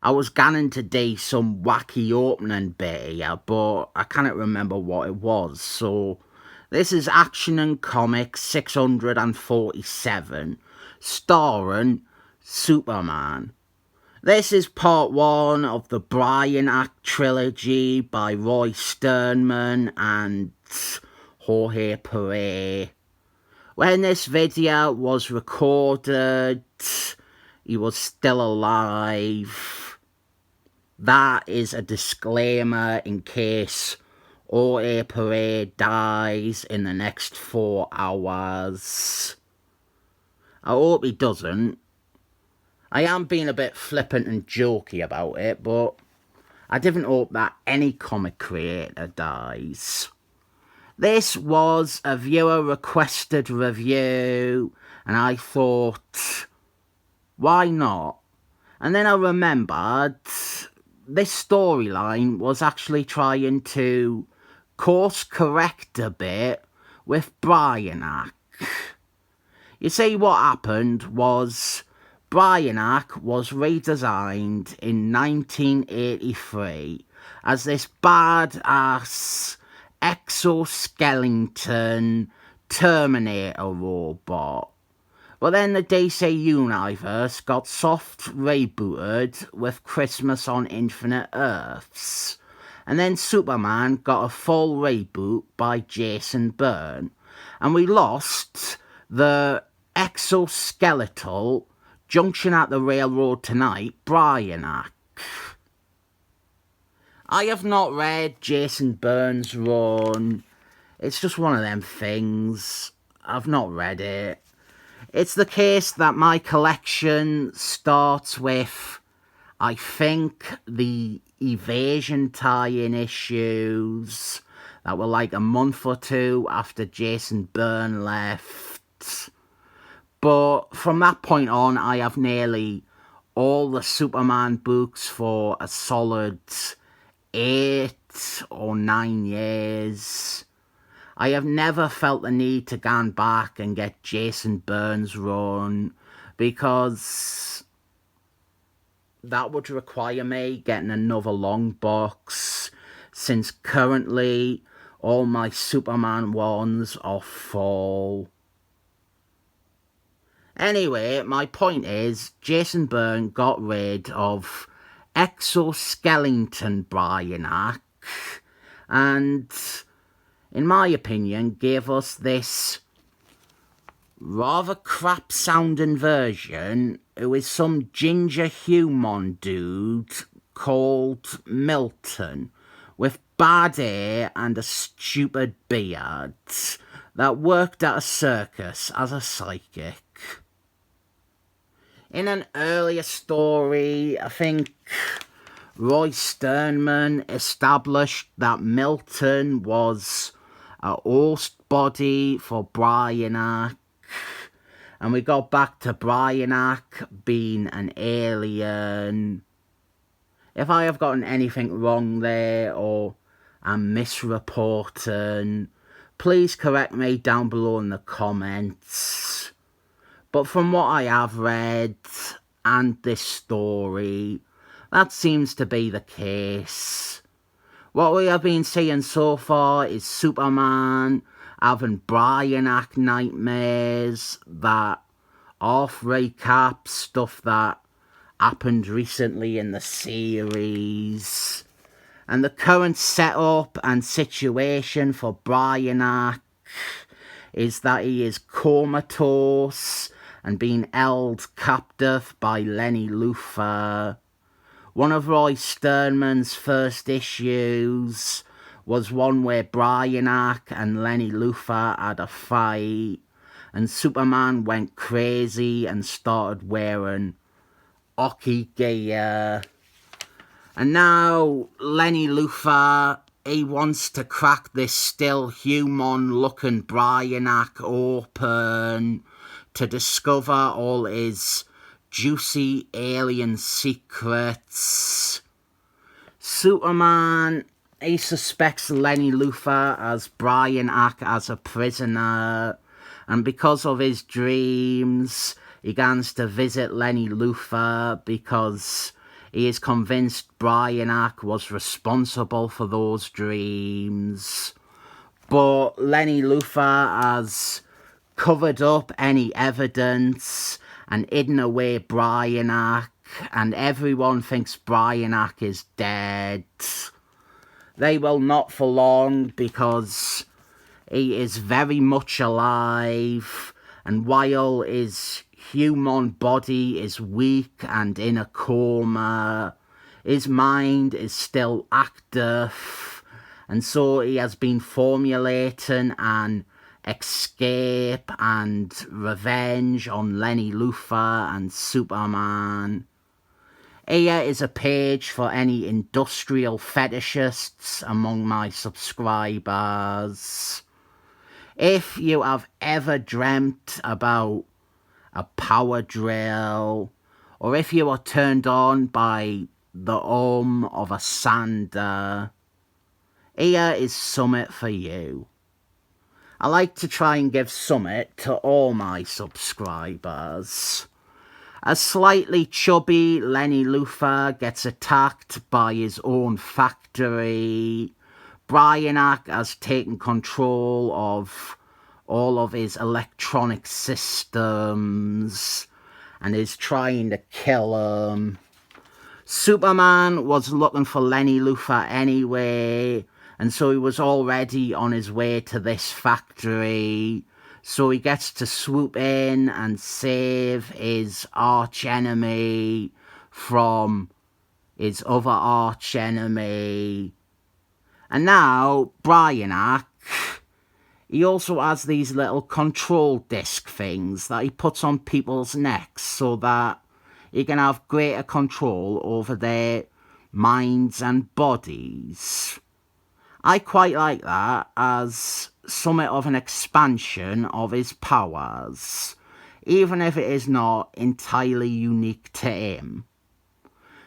I was ganning to do some wacky opening bit here, but I cannot remember what it was. So, this is Action and Comics 647, starring Superman. This is part one of the Brainiac Trilogy by Roy Sternman and Jorge Perez. When this video was recorded, he was still alive. That is a disclaimer in case Jorge Perez dies in the next 4 hours. I hope he doesn't. I am being a bit flippant and jokey about it, but I didn't hope that any comic creator dies. This was a viewer requested review, and I thought, why not? And then I remembered this storyline was actually trying to course correct a bit with Brainiac. You see, what happened was Brainiac was redesigned in 1983 as this badass exoskeleton Terminator robot. But then the DC Universe got soft rebooted with Christmas on Infinite Earths. And then Superman got a full reboot by Jason Byrne. And we lost the exoskeletal junction at the railroad tonight, Brainiac. I have not read Jason Byrne's run. It's just one of them things. I've not read it. It's the case that my collection starts with, I think, the Evasion tie-in issues that were like a month or two after Jason Byrne left. But from that point on, I have nearly all the Superman books for a solid 8 or 9 years. I have never felt the need to go back and get Jason Byrne's run because that would require me getting another long box, since currently all my Superman ones are full. Anyway, my point is, Jason Byrne got rid of exoskeleton Brainiac and, in my opinion, gave us this rather crap-sounding version who is some ginger human dude called Milton with bad hair and a stupid beard that worked at a circus as a psychic. In an earlier story, I think Roy Sternman established that Milton was a host body for Brainiac, and we got back to Brainiac being an alien. If I have gotten anything wrong there, or I'm misreporting, please correct me down below in the comments. But from what I have read and this story, that seems to be the case. What we have been seeing so far is Superman having Brainiac nightmares that half recap stuff that happened recently in the series. And the current setup and situation for Brainiac is that he is comatose and being held captive by Lenny Luthor. One of Roy Sternman's first issues was one where Brainiac and Lenny Luthor had a fight, and Superman went crazy and started wearing hockey gear. And now Lenny Luthor, he wants to crack this still human-looking Brainiac open to discover all his juicy alien secrets. Superman, he suspects Lenny Luthor as Brainiac as a prisoner, and because of his dreams, he begins to visit Lenny Luthor because He is convinced Brainiac was responsible for those dreams. But Lenny Luthor has covered up any evidence and hidden away Brainiac, and everyone thinks Brainiac is dead. They will not for long, because he is very much alive, and while his human body is weak and in a coma, his mind is still active, and so he has been formulating an escape and revenge on Lenny Luthor and Superman. Here is a page for any industrial fetishists among my subscribers. If you have ever dreamt about a power drill, or if you are turned on by the of a sander, here is summit for you. I like to try and give summit to all my subscribers. A slightly chubby Lenny Luthor gets attacked by his own factory. Brainiac has taken control of all of his electronic systems and is trying to kill him. Superman was looking for Lenny Luthor anyway, and so he was already on his way to this factory. So he gets to swoop in and save his arch-enemy from his other arch-enemy. And now, Brainiac, he also has these little control disc things that he puts on people's necks so that he can have greater control over their minds and bodies. I quite like that as somewhat of an expansion of his powers, even if it is not entirely unique to him.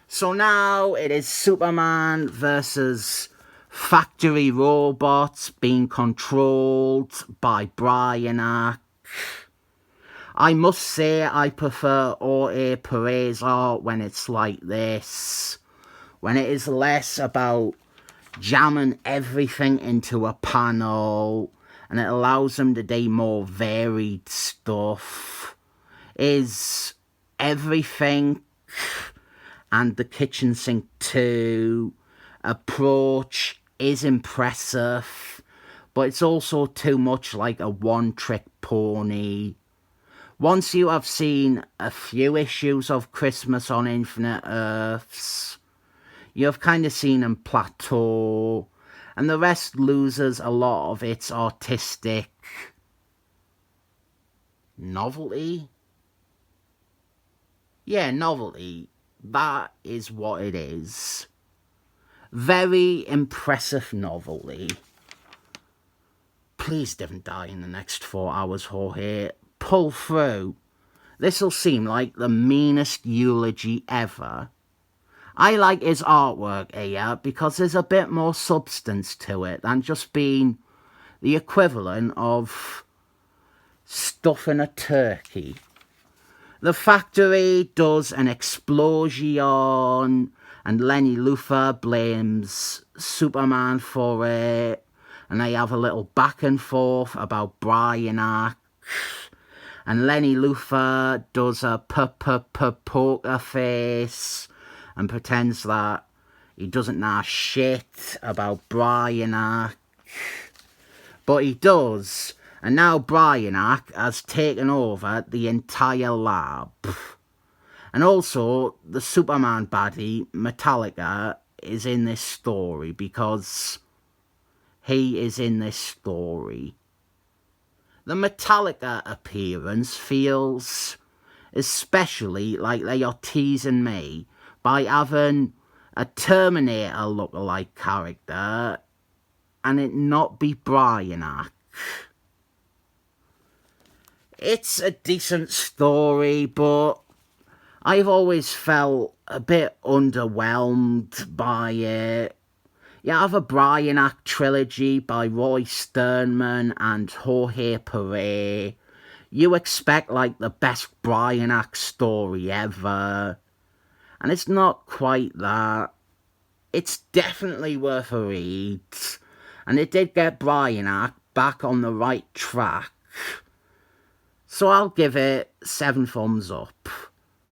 So now it is Superman versus factory robots being controlled by Brainiac. I must say I prefer Perez art when it's like this, when it is less about jamming everything into a panel, and it allows them to do more varied stuff. Is Everything and the kitchen sink 2 approach is impressive, but it's also too much like a one-trick pony. Once you have seen a few issues of Christmas on Infinite Earths, you have kind of seen him plateau, and the rest loses a lot of its artistic novelty. Yeah, novelty. That is what it is. Very impressive novelty. Please don't die in the next 4 hours, Jorge. Pull through. This'll seem like the meanest eulogy ever. I like his artwork here because there's a bit more substance to it than just being the equivalent of stuffing a turkey. The factory does an explosion, and Lenny Luthor blames Superman for it, and they have a little back and forth about Brainiac, and Lenny Luthor does a poker face and pretends that he doesn't know shit about Brainiac, but he does. And now Brainiac has taken over the entire lab. And also, the Superman baddie, Metallica, is in this story because he is in this story. The Metallica appearance feels especially like they are teasing me by having a Terminator lookalike character and it not be Brainiac. It's a decent story, but I've always felt a bit underwhelmed by it. You have a Brainiac Trilogy by Roy Sternman and Jorge Perez. You expect like the best Brainiac story ever. and it's not quite that. It's definitely worth a read, and it did get Brainiac back on the right track. So I'll give it 7 thumbs up.